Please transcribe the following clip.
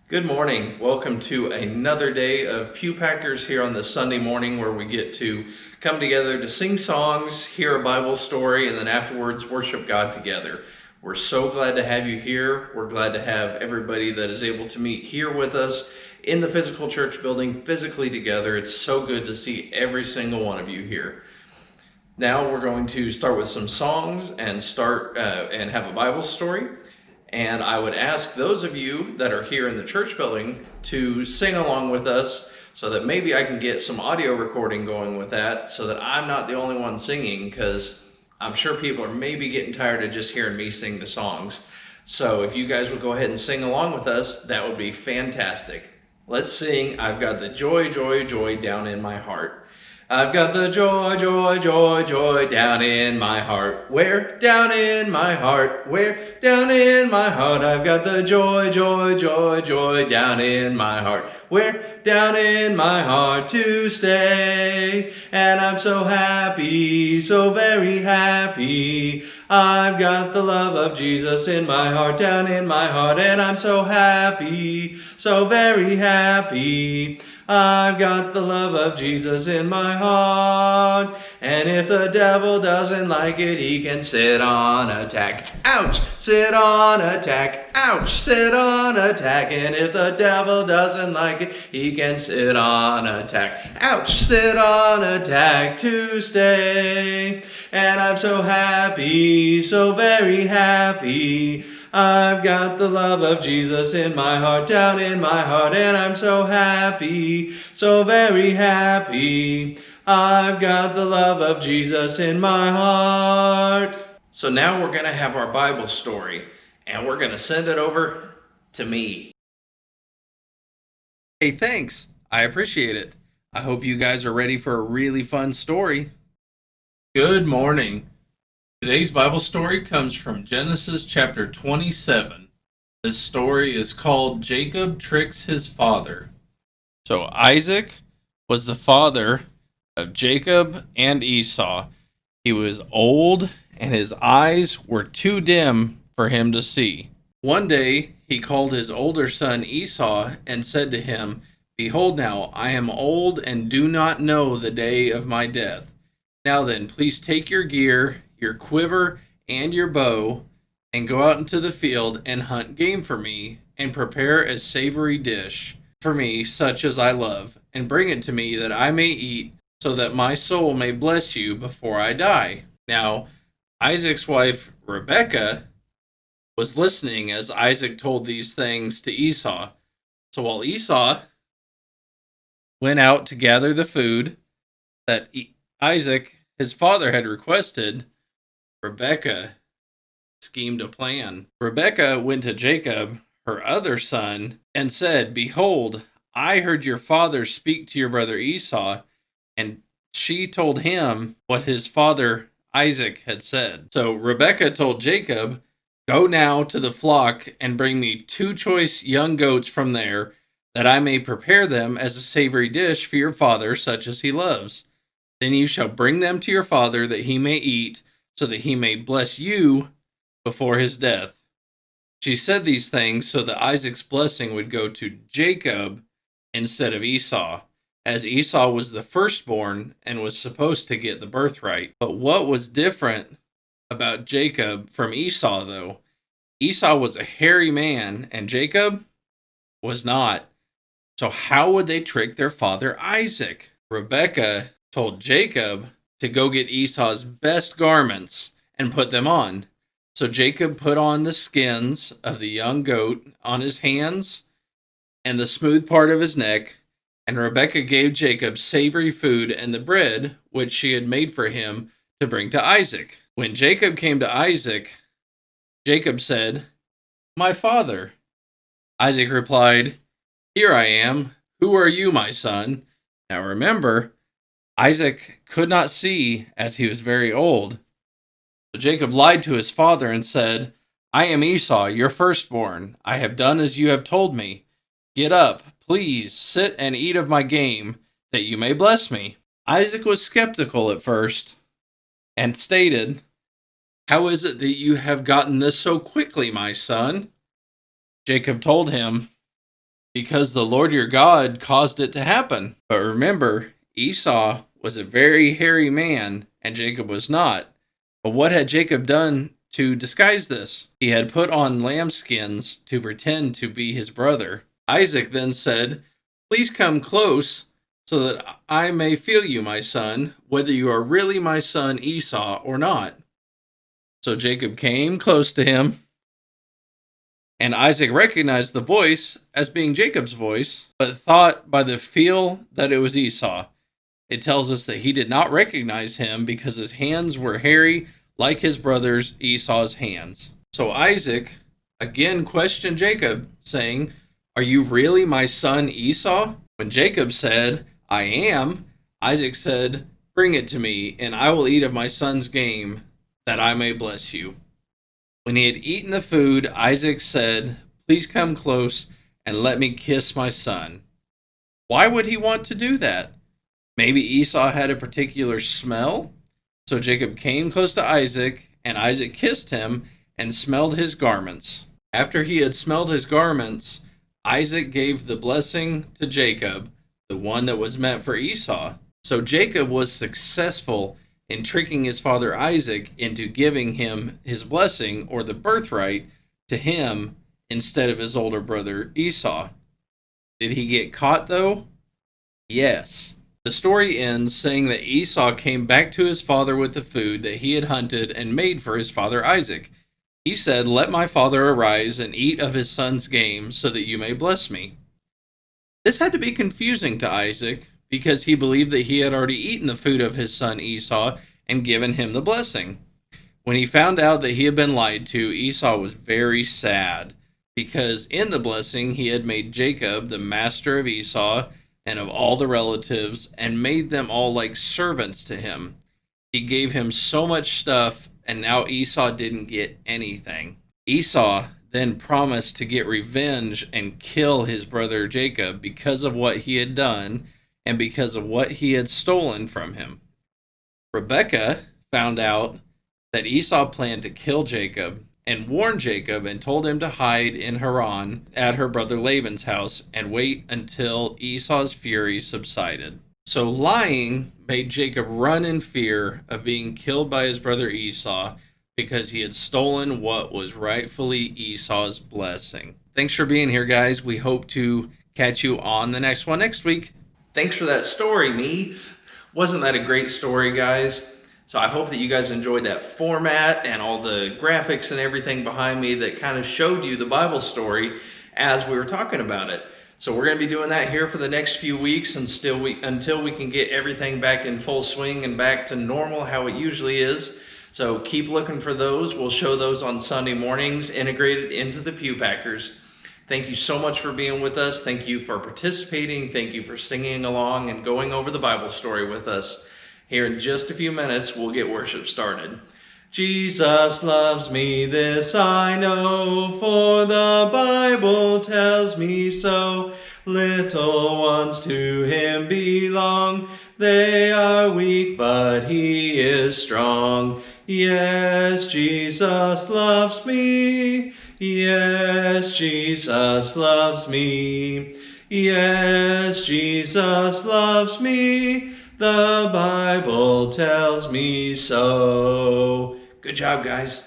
Good morning. Welcome to another day of Pew Packers here on this Sunday morning where we get to come together to sing songs, hear a Bible story, and then afterwards worship God together. We're so glad to have you here. We're glad to have everybody that is able to meet here with us in the physical church building, physically together. It's so good to see every single one of you here. Now we're going to start with some songs and start and have a Bible story. And I would ask those of you that are here in the church building to sing along with us so that maybe I can get some audio recording going with that so that I'm not the only one singing, because I'm sure people are maybe getting tired of just hearing me sing the songs. So if you guys would go ahead and sing along with us, that would be fantastic. Let's sing I've Got the Joy, Joy, Joy Down in My Heart. I've got the joy, joy, joy, joy down in my heart. Where? Down in my heart. Where? Down in my heart. I've got the joy, joy, joy, joy down in my heart. Where? Down in my heart to stay. And I'm so happy, so very happy. I've got the love of Jesus in my heart, down in my heart. And I'm so happy, so very happy. I've got the love of Jesus in my heart. And if the devil doesn't like it, he can sit on attack. Ouch! Sit on attack. Ouch! Sit on attack. And if the devil doesn't like it, he can sit on attack. Ouch! Sit on attack to stay. And I'm so happy, so very happy. I've got the love of Jesus in my heart, down in my heart, and I'm so happy, so very happy. I've got the love of Jesus in my heart. So now we're going to have our Bible story, and we're going to send it over to me. Hey, thanks. I appreciate it. I hope you guys are ready for a really fun story. Good morning. Today's Bible story comes from Genesis chapter 27. This story is called Jacob Tricks His Father. So Isaac was the father of Jacob and Esau. He was old and his eyes were too dim for him to see. One day he called his older son Esau and said to him, "Behold now, I am old and do not know the day of my death. Now then, please take your gear, your quiver, and your bow, and go out into the field and hunt game for me, and prepare a savory dish for me, such as I love, and bring it to me that I may eat, so that my soul may bless you before I die." Now, Isaac's wife, Rebekah, was listening as Isaac told these things to Esau. So while Esau went out to gather the food that Isaac, his father, had requested, Rebekah schemed a plan. Rebekah went to Jacob, her other son, and said, "Behold, I heard your father speak to your brother Esau," and she told him what his father Isaac had said. So Rebekah told Jacob, "Go now to the flock and bring me 2 choice young goats from there, that I may prepare them as a savory dish for your father, such as he loves. Then you shall bring them to your father, that he may eat, so that he may bless you before his death." She said these things so that Isaac's blessing would go to Jacob instead of Esau, as Esau was the firstborn and was supposed to get the birthright. But what was different about Jacob from Esau, though? Esau was a hairy man, and Jacob was not. So how would they trick their father Isaac? Rebekah told Jacob to go get Esau's best garments and put them on. So Jacob put on the skins of the young goat on his hands and the smooth part of his neck, and Rebekah gave Jacob savory food and the bread which she had made for him to bring to Isaac. When Jacob came to Isaac, Jacob said, "My father." Isaac replied, "Here I am. Who are you, my son?" Now remember, Isaac could not see, as he was very old. So Jacob lied to his father and said, "I am Esau, your firstborn. I have done as you have told me. Get up, please, sit and eat of my game, that you may bless me." Isaac was skeptical at first and stated, "How is it that you have gotten this so quickly, my son?" Jacob told him, because the Lord your God caused it to happen. But remember, Esau was a very hairy man, and Jacob was not. But what had Jacob done to disguise this? He had put on lambskins to pretend to be his brother. Isaac then said, "Please come close, so that I may feel you, my son, whether you are really my son Esau or not." So Jacob came close to him, and Isaac recognized the voice as being Jacob's voice, but thought by the feel that it was Esau. It tells us that he did not recognize him because his hands were hairy like his brother's Esau's hands. So Isaac again questioned Jacob, saying, "Are you really my son Esau?" When Jacob said, "I am," Isaac said, "Bring it to me, and I will eat of my son's game, that I may bless you." When he had eaten the food, Isaac said, "Please come close and let me kiss my son." Why would he want to do that? Maybe Esau had a particular smell? So Jacob came close to Isaac, and Isaac kissed him and smelled his garments. After he had smelled his garments, Isaac gave the blessing to Jacob, the one that was meant for Esau. So Jacob was successful in tricking his father Isaac into giving him his blessing, or the birthright, to him instead of his older brother Esau. Did he get caught though? Yes. The story ends saying that Esau came back to his father with the food that he had hunted and made for his father Isaac. He said, "Let my father arise and eat of his son's game, so that you may bless me." This had to be confusing to Isaac, because he believed that he had already eaten the food of his son Esau and given him the blessing. When he found out that he had been lied to, Esau was very sad, because in the blessing he had made Jacob the master of Esau and of all the relatives, and made them all like servants to him. He gave him so much stuff, and now Esau didn't get anything. Esau then promised to get revenge and kill his brother Jacob because of what he had done and because of what he had stolen from him. Rebekah found out that Esau planned to kill Jacob, and warned Jacob and told him to hide in Haran at her brother Laban's house and wait until Esau's fury subsided. So lying made Jacob run in fear of being killed by his brother Esau, because he had stolen what was rightfully Esau's blessing. Thanks for being here, guys. We hope to catch you on the next one next week. Thanks for that story, me. Wasn't that a great story, guys? So I hope that you guys enjoyed that format and all the graphics and everything behind me that kind of showed you the Bible story as we were talking about it. So we're going to be doing that here for the next few weeks until we can get everything back in full swing and back to normal how it usually is. So keep looking for those. We'll show those on Sunday mornings, integrated into the Pew Packers. Thank you so much for being with us. Thank you for participating. Thank you for singing along and going over the Bible story with us. Here in just a few minutes, we'll get worship started. Jesus loves me, this I know, for the Bible tells me so. Little ones to him belong. They are weak, but he is strong. Yes, Jesus loves me. Yes, Jesus loves me. Yes, Jesus loves me. The Bible tells me so. Good job, guys.